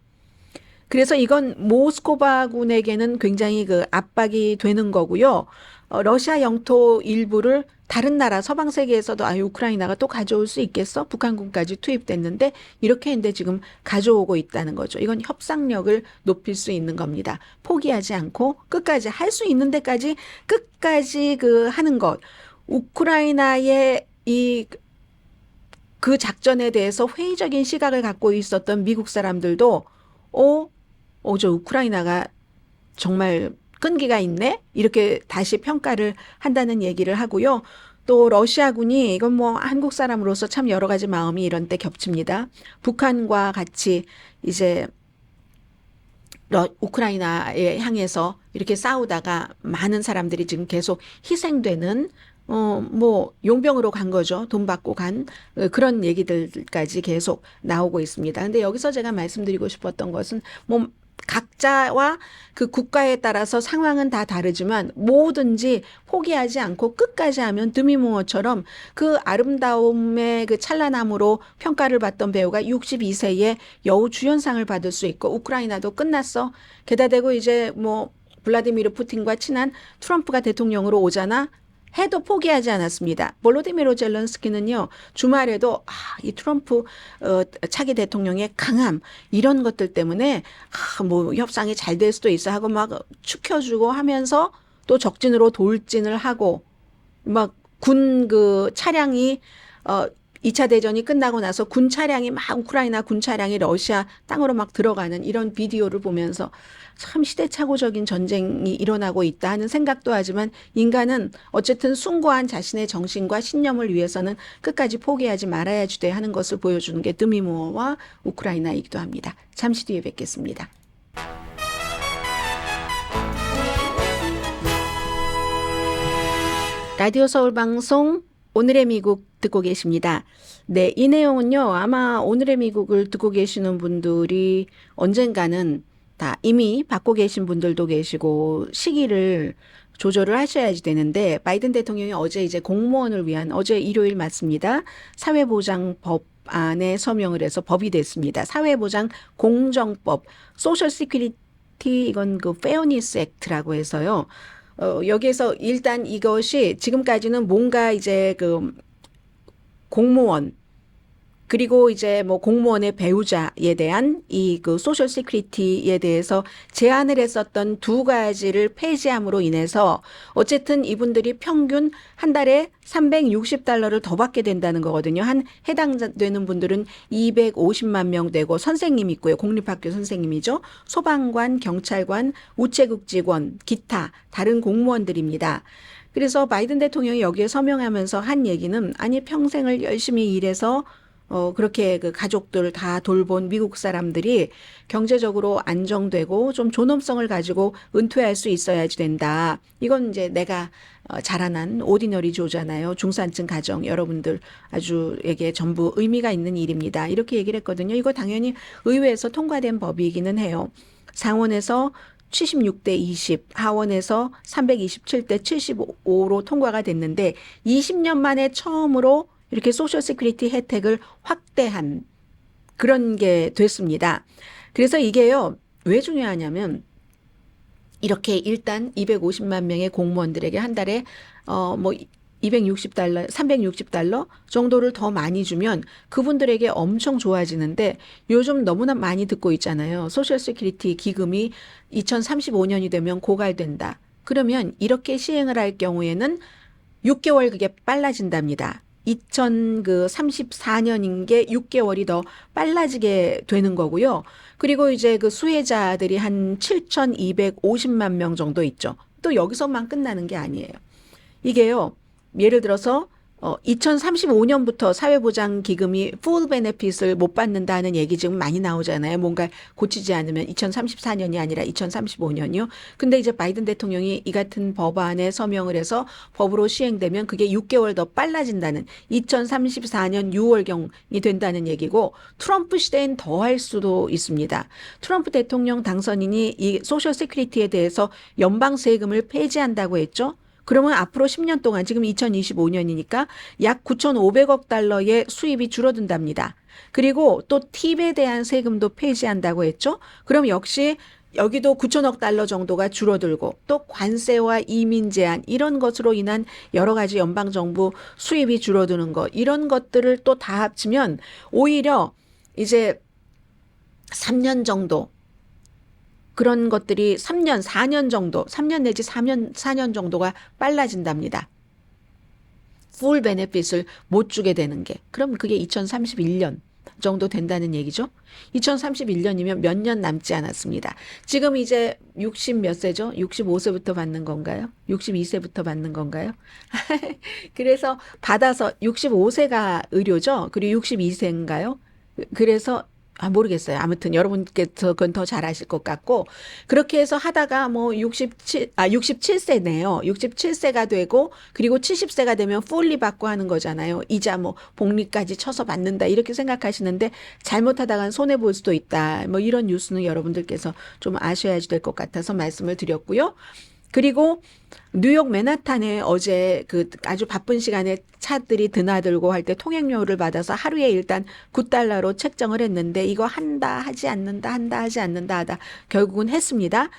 그래서 이건 모스크바군에게는 굉장히 그 압박이 되는 거고요. 러시아 영토 일부를 다른 나라 서방 세계에서도 우크라이나가 또 가져올 수 있겠어? 북한군까지 투입됐는데 이렇게 했는데 지금 가져오고 있다는 거죠. 이건 협상력을 높일 수 있는 겁니다. 포기하지 않고 끝까지 할 수 있는 데까지 끝까지 그 하는 것. 우크라이나의 그 작전에 대해서 회의적인 시각을 갖고 있었던 미국 사람들도 저 우크라이나가 정말 끈기가 있네? 이렇게 다시 평가를 한다는 얘기를 하고요. 또 러시아군이 이건 뭐 한국 사람으로서 참 여러 가지 마음이 이런 때 겹칩니다. 북한과 같이 이제 우크라이나에 향해서 이렇게 싸우다가 많은 사람들이 지금 계속 희생되는 뭐 용병으로 간 거죠. 돈 받고 간 그런 얘기들까지 계속 나오고 있습니다. 근데 여기서 제가 말씀드리고 싶었던 것은 뭐 각자와 그 국가에 따라서 상황은 다 다르지만 뭐든지 포기하지 않고 끝까지 하면 드미 무어처럼 그 아름다움의 그 찬란함으로 평가를 받던 배우가 62세에 여우 주연상을 받을 수 있고 우크라이나도 끝났어. 게다 대고 이제 뭐 블라디미르 푸틴과 친한 트럼프가 대통령으로 오잖아. 해도 포기하지 않았습니다. 볼로디미르 젤렌스키는요. 주말에도 이 트럼프 차기 대통령의 강함 이런 것들 때문에 뭐 협상이 잘 될 수도 있어 하고 막 축혀주고 하면서 또 적진으로 돌진을 하고 막 군 그 차량이 2차 대전이 끝나고 나서 군 차량이 막 우크라이나 군 차량이 러시아 땅으로 막 들어가는 이런 비디오를 보면서 참 시대착오적인 전쟁이 일어나고 있다 하는 생각도 하지만 인간은 어쨌든 숭고한 자신의 정신과 신념을 위해서는 끝까지 포기하지 말아야 돼 하는 것을 보여주는 게 드미무어와 우크라이나이기도 합니다. 잠시 뒤에 뵙겠습니다. 라디오 서울 방송 오늘의 미국 듣고 계십니다. 네, 이 내용은요. 아마 오늘의 미국을 듣고 계시는 분들이 언젠가는 다 이미 받고 계신 분들도 계시고 시기를 조절을 하셔야지 되는데 바이든 대통령이 어제 이제 공무원을 위한 어제 일요일 맞습니다. 사회보장법안에 서명을 해서 법이 됐습니다. 사회보장 공정법, 소셜 시큐리티 이건 그 페어니스 액트라고 해서요. 여기에서 일단 이것이 지금까지는 뭔가 이제 그 공무원 그리고 이제 뭐 공무원의 배우자에 대한 이 그 소셜 시큐리티에 대해서 제안을 했었던 두 가지를 폐지함으로 인해서 어쨌든 이분들이 평균 한 달에 $360를 더 받게 된다는 거거든요. 한 해당되는 분들은 250만 명 되고 선생님 있고요. 공립학교 선생님이죠. 소방관, 경찰관, 우체국 직원, 기타 다른 공무원들입니다. 그래서 바이든 대통령이 여기에 서명하면서 한 얘기는 아니 평생을 열심히 일해서 그렇게 그 가족들 다 돌본 미국 사람들이 경제적으로 안정되고 좀 존엄성을 가지고 은퇴할 수 있어야지 된다. 이건 이제 내가 자라난 오디너리 조잖아요. 중산층 가정 여러분들 아주에게 전부 의미가 있는 일입니다. 이렇게 얘기를 했거든요. 이거 당연히 의회에서 통과된 법이기는 해요. 상원에서 76대 20, 하원에서 327대 75로 통과가 됐는데 20년 만에 처음으로 이렇게 소셜 시큐리티 혜택을 확대한 그런 게 됐습니다. 그래서 이게요, 왜 중요하냐면 이렇게 일단 250만 명의 공무원들에게 한 달에 뭐 $260, $360 정도를 더 많이 주면 그분들에게 엄청 좋아지는데 요즘 너무나 많이 듣고 있잖아요. 소셜 시큐리티 기금이 2035년이 되면 고갈된다. 그러면 이렇게 시행을 할 경우에는 6개월 그게 빨라진답니다. 2034년인 게 6개월이 더 빨라지게 되는 거고요. 그리고 이제 그 수혜자들이 한 7,250만 명 정도 있죠. 또 여기서만 끝나는 게 아니에요. 이게요. 예를 들어서 2035년부터 사회보장기금이 full benefit을 못 받는다는 얘기 지금 많이 나오잖아요. 뭔가 고치지 않으면 2034년이 아니라 2035년이요. 근데 이제 바이든 대통령이 이 같은 법안에 서명을 해서 법으로 시행되면 그게 6개월 더 빨라진다는 2034년 6월경이 된다는 얘기고 트럼프 시대엔 더 할 수도 있습니다. 트럼프 대통령 당선인이 이 소셜 세큐리티에 대해서 연방 세금을 폐지한다고 했죠. 그러면 앞으로 10년 동안 지금 2025년이니까 약 9,500억 달러의 수입이 줄어든답니다. 그리고 또 팁에 대한 세금도 폐지한다고 했죠. 그럼 역시 여기도 9천억 달러 정도가 줄어들고 또 관세와 이민 제한 이런 것으로 인한 여러 가지 연방정부 수입이 줄어드는 것 이런 것들을 또 다 합치면 오히려 이제 3년 정도 그런 것들이 3년, 4년 정도, 3년 내지 4년 정도가 빨라진답니다. 풀 베네핏을 못 주게 되는 게. 그럼 그게 2031년 정도 된다는 얘기죠. 2031년이면 몇 년 남지 않았습니다. 지금 이제 60 몇 세죠? 65세부터 받는 건가요? 62세부터 받는 건가요? 그래서 받아서 65세가 의료죠? 그리고 62세인가요? 그래서 모르겠어요. 아무튼 여러분께서 그건 더 잘 아실 것 같고 그렇게 해서 하다가 뭐 67세네요. 67세가 되고 그리고 70세가 되면 풀리 받고 하는 거잖아요. 이자 뭐 복리까지 쳐서 받는다 이렇게 생각하시는데 잘못하다간 손해 볼 수도 있다. 뭐 이런 뉴스는 여러분들께서 좀 아셔야지 될 것 같아서 말씀을 드렸고요. 그리고 뉴욕 맨하탄에 어제 그 아주 바쁜 시간에 차들이 드나들고 할 때 통행료를 받아서 하루에 일단 $9로 책정을 했는데 이거 한다 하지 않는다 한다 하지 않는다 하다 결국은 했습니다.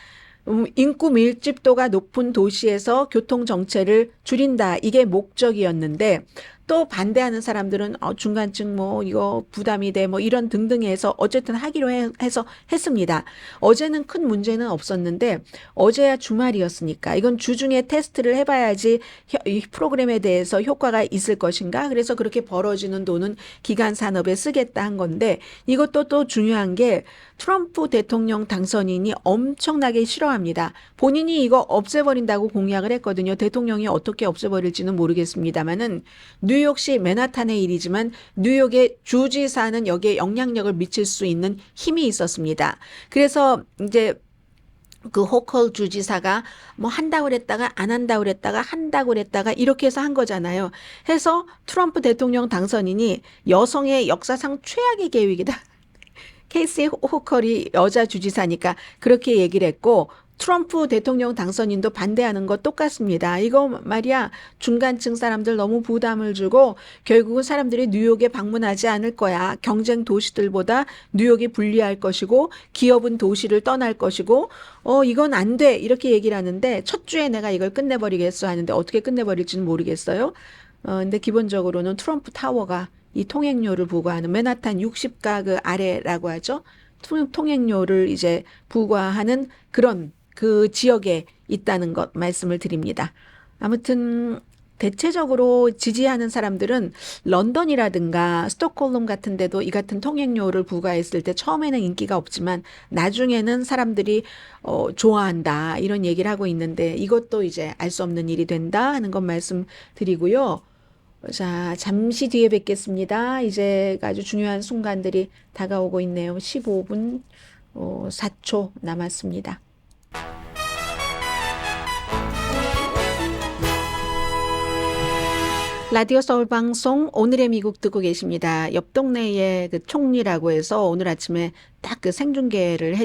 인구 밀집도가 높은 도시에서 교통 정체를 줄인다. 이게 목적이었는데 또 반대하는 사람들은 중간층 뭐 이거 부담이 돼 뭐 이런 등등해서 어쨌든 하기로 해서 했습니다. 어제는 큰 문제는 없었는데 어제야 주말이었으니까 이건 주중에 테스트를 해봐야지 이 프로그램에 대해서 효과가 있을 것인가. 그래서 그렇게 벌어지는 돈은 기간 산업에 쓰겠다 한 건데 이것도 또 중요한 게 트럼프 대통령 당선인이 엄청나게 싫어합니다. 본인이 이거 없애버린다고 공약을 했거든요. 대통령이 어떻게 없애버릴지는 모르겠습니다만은 뉴욕시 맨하탄의 일이지만 뉴욕의 주지사는 여기에 영향력을 미칠 수 있는 힘이 있었습니다. 그래서 이제 그 호컬 주지사가 뭐 한다고 그랬다가 안 한다고 그랬다가 한다고 그랬다가 이렇게 해서 한 거잖아요. 해서 트럼프 대통령 당선인이 여성의 역사상 최악의 계획이다. 케이시 호컬이 여자 주지사니까 그렇게 얘기를 했고 트럼프 대통령 당선인도 반대하는 거 똑같습니다. 이거 말이야 중간층 사람들 너무 부담을 주고 결국은 사람들이 뉴욕에 방문하지 않을 거야. 경쟁 도시들보다 뉴욕이 불리할 것이고 기업은 도시를 떠날 것이고 이건 안 돼 이렇게 얘기를 하는데 첫 주에 내가 이걸 끝내버리겠어 하는데 어떻게 끝내버릴지는 모르겠어요. 근데 기본적으로는 트럼프 타워가 이 통행료를 부과하는 맨하탄 60가 그 아래라고 하죠. 통행료를 이제 부과하는 그런 그 지역에 있다는 것 말씀을 드립니다. 아무튼 대체적으로 지지하는 사람들은 런던이라든가 스톡홀름 같은 데도 이 같은 통행료를 부과했을 때 처음에는 인기가 없지만 나중에는 사람들이 좋아한다 이런 얘기를 하고 있는데 이것도 이제 알 수 없는 일이 된다 하는 것 말씀드리고요. 자, 잠시 뒤에 뵙겠습니다. 이제 아주 중요한 순간들이 다가오고 있네요. 15분 4초 남았습니다. 라디오 서울 방송 오늘의 미국 듣고 계십니다. 옆 동네에 그 총리라고 해서 오늘 아침에 딱 그 생중계를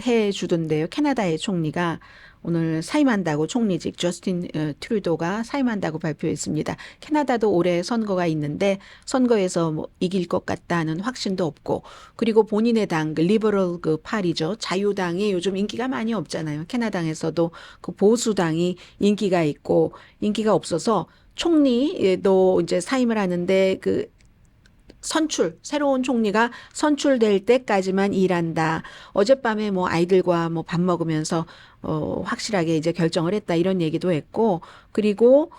해주던데요. 캐나다의 총리가 오늘 사임한다고 총리직 저스틴 트루도가 사임한다고 발표했습니다. 캐나다도 올해 선거가 있는데 선거에서 뭐 이길 것 같다는 확신도 없고 그리고 본인의 당 그 리버럴 그 파리죠. 자유당이 요즘 인기가 많이 없잖아요. 캐나다에서도 그 보수당이 인기가 있고 인기가 없어서 총리도 이제 사임을 하는데 그 새로운 총리가 선출될 때까지만 일한다. 어젯밤에 뭐 아이들과 뭐 밥 먹으면서 확실하게 이제 결정을 했다. 이런 얘기도 했고, 그리고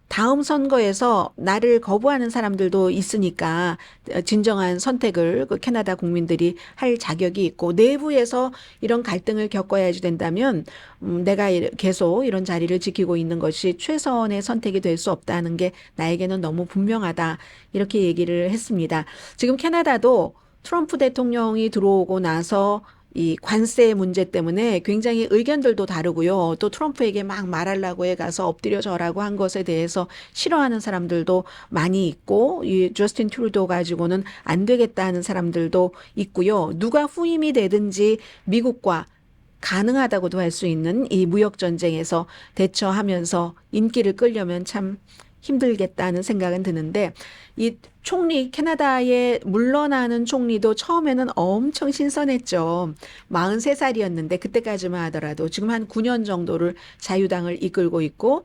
다음 선거에서 나를 거부하는 사람들도 있으니까 진정한 선택을 그 캐나다 국민들이 할 자격이 있고 내부에서 이런 갈등을 겪어야지 된다면 내가 계속 이런 자리를 지키고 있는 것이 최선의 선택이 될 수 없다는 게 나에게는 너무 분명하다. 이렇게 얘기를 했습니다. 지금 캐나다도 트럼프 대통령이 들어오고 나서 이 관세 문제 때문에 굉장히 의견들도 다르고요. 또 트럼프에게 막 말하려고 해 가서 엎드려 절하고 한 것에 대해서 싫어하는 사람들도 많이 있고 이 저스틴 트루도 가지고는 안 되겠다 하는 사람들도 있고요. 누가 후임이 되든지 미국과 가능하다고도 할 수 있는 이 무역 전쟁에서 대처하면서 인기를 끌려면 참 힘들겠다는 생각은 드는데 이 총리 캐나다에 물러나는 총리도 처음에는 엄청 신선했죠. 43살이었는데 그때까지만 하더라도 지금 한 9년 정도를 자유당을 이끌고 있고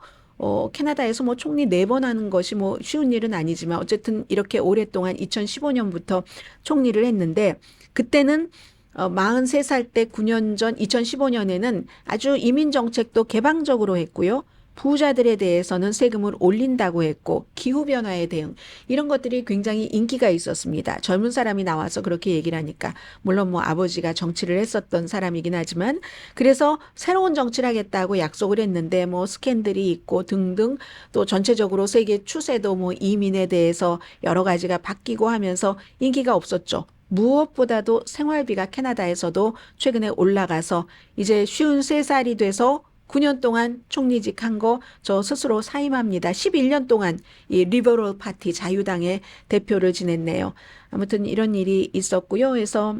캐나다에서 뭐 총리 4번 하는 것이 뭐 쉬운 일은 아니지만 어쨌든 이렇게 오랫동안 2015년부터 총리를 했는데 그때는 43살 때 9년 전 2015년에는 아주 이민 정책도 개방적으로 했고요. 부자들에 대해서는 세금을 올린다고 했고 기후변화에 대응 이런 것들이 굉장히 인기가 있었습니다. 젊은 사람이 나와서 그렇게 얘기를 하니까 물론 뭐 아버지가 정치를 했었던 사람이긴 하지만 그래서 새로운 정치를 하겠다고 약속을 했는데 뭐 스캔들이 있고 등등 또 전체적으로 세계 추세도 뭐 이민에 대해서 여러 가지가 바뀌고 하면서 인기가 없었죠. 무엇보다도 생활비가 캐나다에서도 최근에 올라가서 이제 53살이 돼서 9년 동안 총리직 한 거 저 스스로 사임합니다. 11년 동안 이 리버럴 파티 자유당의 대표를 지냈네요. 아무튼 이런 일이 있었고요. 그래서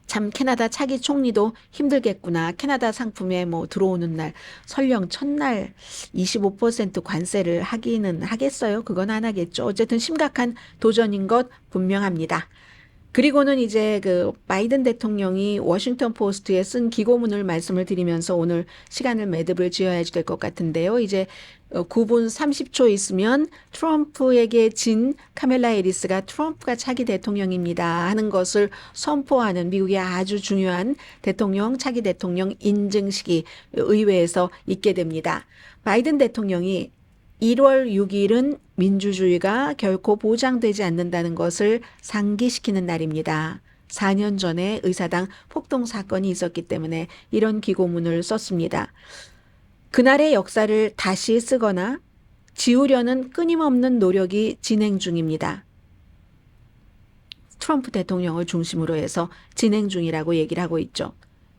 참 캐나다 차기 총리도 힘들겠구나. 캐나다 상품에 뭐 들어오는 날 설령 첫날 25% 관세를 하기는 하겠어요. 그건 안 하겠죠. 어쨌든 심각한 도전인 것 분명합니다. 그리고는 이제 그 바이든 대통령이 워싱턴 포스트에 쓴 기고문을 말씀을 드리면서 오늘 시간을 매듭을 지어야지 될 것 같은데요. 이제 9분 30초 있으면 트럼프에게 진 카멜라 해리스가 트럼프가 차기 대통령입니다 하는 것을 선포하는 미국의 아주 중요한 대통령, 차기 대통령 인증식이 의회에서 있게 됩니다. 바이든 대통령이 1월 6일은 민주주의가 결코 보장되지 않는다는 것을 상기시키는 날입니다. 4년 전에 의사당 폭동 사건이 있었기 때문에 이런 기고문을 썼습니다. 그날의 역사를 다시 쓰거나 지우려는 끊임없는 노력이 진행 중입니다. 트럼프 대통령을 중심으로 해서 진행 중이라고 얘기를 하고 있죠.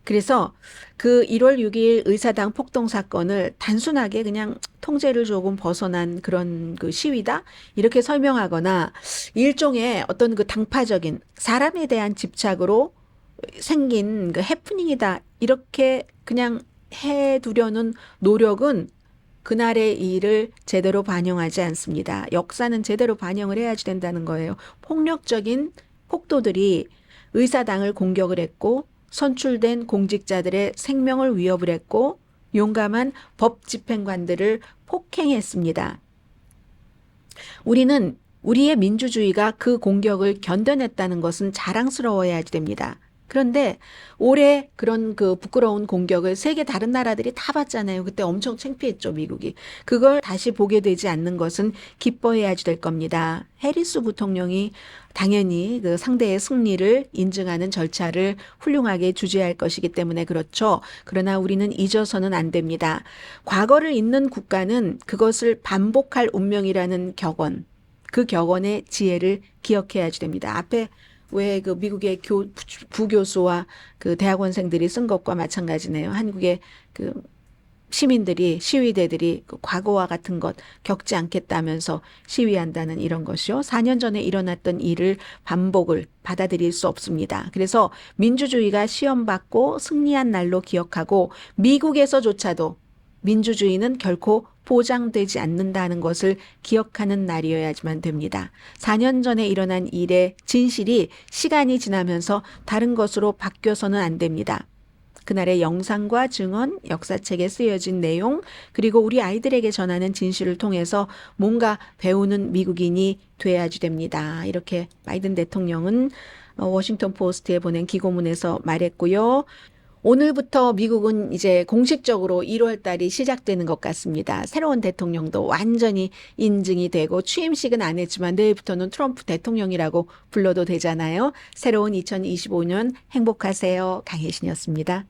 그래서 그 1월 6일 의사당 폭동 사건을 단순하게 그냥 통제를 조금 벗어난 그런 그 시위다 이렇게 설명하거나 일종의 어떤 그 당파적인 사람에 대한 집착으로 생긴 그 해프닝이다 이렇게 그냥 해두려는 노력은 그날의 일을 제대로 반영하지 않습니다. 역사는 제대로 반영을 해야지 된다는 거예요. 폭력적인 폭도들이 의사당을 공격을 했고 선출된 공직자들의 생명을 위협을 했고 용감한 법 집행관들을 폭행했습니다. 우리는 우리의 민주주의가 그 공격을 견뎌냈다는 것은 자랑스러워야 됩니다. 그런데 올해 그런 그 부끄러운 공격을 세계 다른 나라들이 다 봤잖아요. 그때 엄청 창피했죠, 미국이. 그걸 다시 보게 되지 않는 것은 기뻐해야지 될 겁니다. 해리스 부통령이 당연히 그 상대의 승리를 인증하는 절차를 훌륭하게 주재할 것이기 때문에 그렇죠. 그러나 우리는 잊어서는 안 됩니다. 과거를 잊는 국가는 그것을 반복할 운명이라는 격언, 그 격언의 지혜를 기억해야지 됩니다. 앞에 왜 그 미국의 부교수와 그 대학원생들이 쓴 것과 마찬가지네요. 한국의 그 시민들이 시위대들이 그 과거와 같은 것 겪지 않겠다면서 시위한다는 이런 것이요. 4년 전에 일어났던 일을 반복을 받아들일 수 없습니다. 그래서 민주주의가 시험받고 승리한 날로 기억하고 미국에서조차도 민주주의는 결코 보장되지 않는다는 것을 기억하는 날이어야지만 됩니다. 4년 전에 일어난 일의 진실이 시간이 지나면서 다른 것으로 바뀌어서는 안 됩니다. 그날의 영상과 증언, 역사책에 쓰여진 내용, 그리고 우리 아이들에게 전하는 진실을 통해서 뭔가 배우는 미국인이 돼야지 됩니다. 이렇게 바이든 대통령은 워싱턴 포스트에 보낸 기고문에서 말했고요. 오늘부터 미국은 이제 공식적으로 1월 달이 시작되는 것 같습니다. 새로운 대통령도 완전히 인증이 되고 취임식은 안 했지만 내일부터는 트럼프 대통령이라고 불러도 되잖아요. 새로운 2025년 행복하세요. 강혜신이었습니다.